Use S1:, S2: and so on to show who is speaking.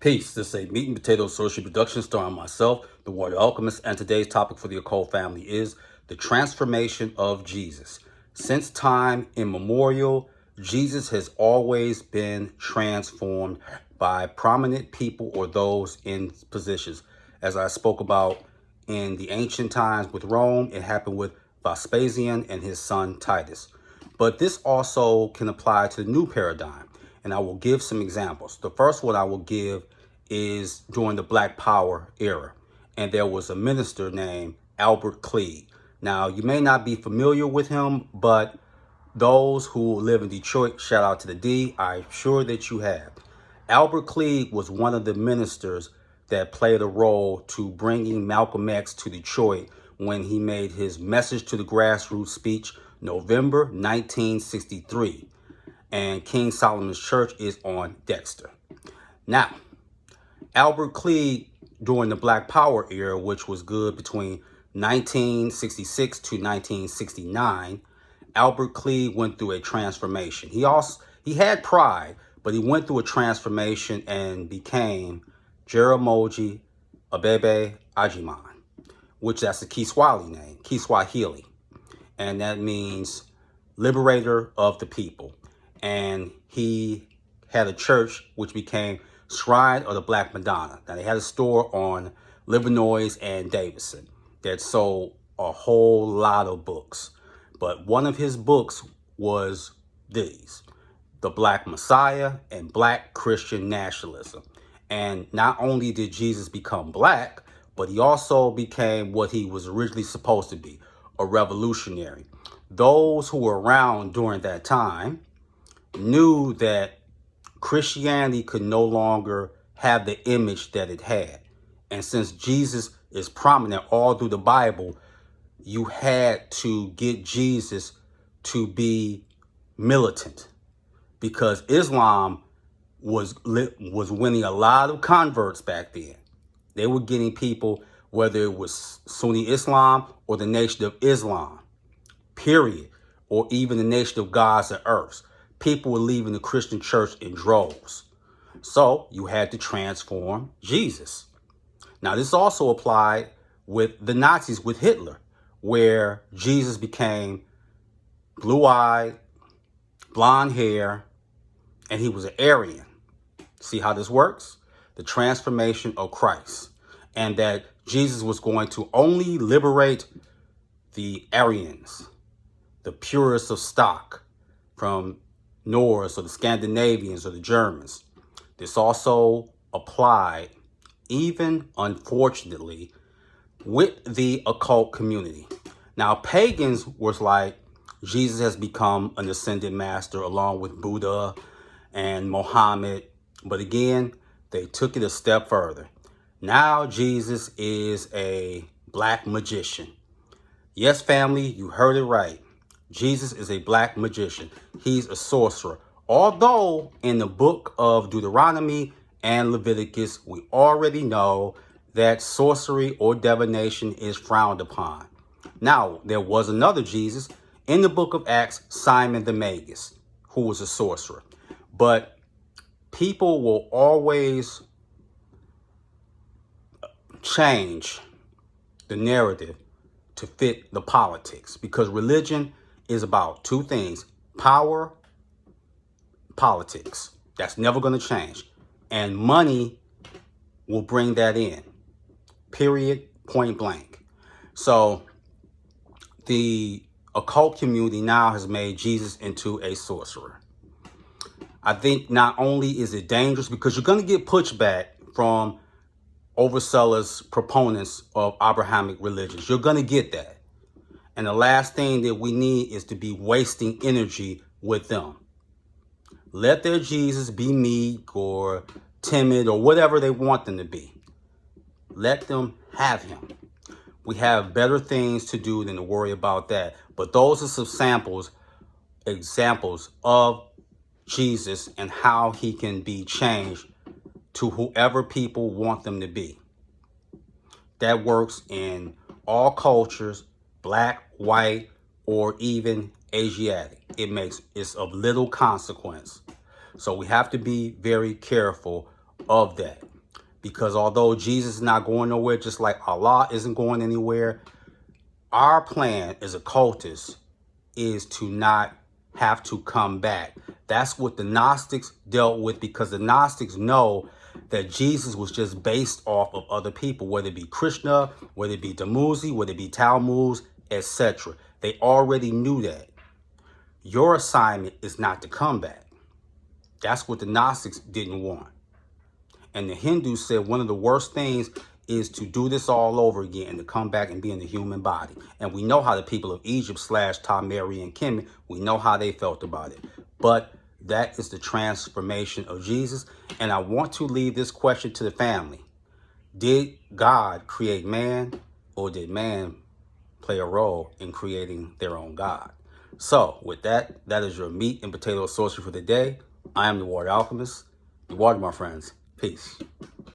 S1: Peace. This is a meat and potato social production starring myself, the Warrior Alchemist, and today's topic for the occult family is the transformation of Jesus. Since time immemorial, Jesus has always been transformed by prominent people or those in positions. As I spoke about in the ancient times with Rome, it happened with Vespasian and his son Titus. But this also can apply to the new paradigm, and I will give some examples. The first one I will give is during the Black Power era, and there was a minister named Albert Cleage. Now, you may not be familiar with him, but those who live in Detroit, shout out to the D, I'm sure that you have. Albert Cleage was one of the ministers that played a role to bringing Malcolm X to Detroit when he made his Message to the Grassroots speech November 1963. And King Solomon's Church is on Dexter. Now, Albert Cleage during the Black Power era, which was good between 1966 to 1969, Albert Cleage went through a transformation. He had pride, but he went through a transformation and became Jaramogi Abebe Ajiman, which that's a Kiswahili, and that means liberator of the people. And he had a church which became Shrine of the Black Madonna. Now, they had a store on Livernois and Davidson that sold a whole lot of books. But one of his books was these, The Black Messiah and Black Christian Nationalism. And not only did Jesus become black, but he also became what he was originally supposed to be, a revolutionary. Those who were around during that time knew that Christianity could no longer have the image that it had. And since Jesus is prominent all through the Bible, you had to get Jesus to be militant, because Islam was winning a lot of converts back then. They were getting people, whether it was Sunni Islam or the Nation of Islam, period, or even the Nation of Gods and Earths. People were leaving the Christian church in droves. So you had to transform Jesus. Now, this also applied with the Nazis, with Hitler, where Jesus became blue-eyed, blonde hair, and he was an Aryan. See how this works? The transformation of Christ. And that Jesus was going to only liberate the Aryans, the purest of stock, from Norse or the Scandinavians or the Germans. This also applied, even unfortunately, with the occult community. Now, pagans was like, Jesus has become an ascended master along with Buddha and Muhammad. But again, they took it a step further. Now Jesus is a black magician. Yes, family, you heard it right. Jesus is a black magician. He's a sorcerer. Although in the book of Deuteronomy and Leviticus, we already know that sorcery or divination is frowned upon. Now, there was another Jesus in the book of Acts, Simon the Magus, who was a sorcerer. But people will always change the narrative to fit the politics, because religion is about two things: power, politics. That's never going to change. And money will bring that in. Period. Point blank. So the occult community now has made Jesus into a sorcerer. I think not only is it dangerous, because you're going to get pushback from overzealous proponents of Abrahamic religions. You're going to get that. And the last thing that we need is to be wasting energy with them. Let their Jesus be meek or timid or whatever they want them to be. Let them have him. We have better things to do than to worry about that. But those are some examples of Jesus and how he can be changed to whoever people want them to be. That works in all cultures, black, white, or even Asiatic. It's of little consequence. So we have to be very careful of that. Because although Jesus is not going nowhere, just like Allah isn't going anywhere, our plan as occultists is to not have to come back. That's what the Gnostics dealt with, because the Gnostics know that Jesus was just based off of other people, whether it be Krishna, whether it be Dumuzi, whether it be Tammuz, etc. They already knew that. Your assignment is not to come back. That's what the Gnostics didn't want. And the Hindus said one of the worst things is to do this all over again and to come back and be in the human body. And we know how the people of Egypt / Tamari and Kemet, we know how they felt about it. But that is the transformation of Jesus. And I want to leave this question to the family. Did God create man, or did man play a role in creating their own God? So with that, that is your meat and potato sorcery for the day. I am the Warrior Alchemist. The water, my friends. Peace.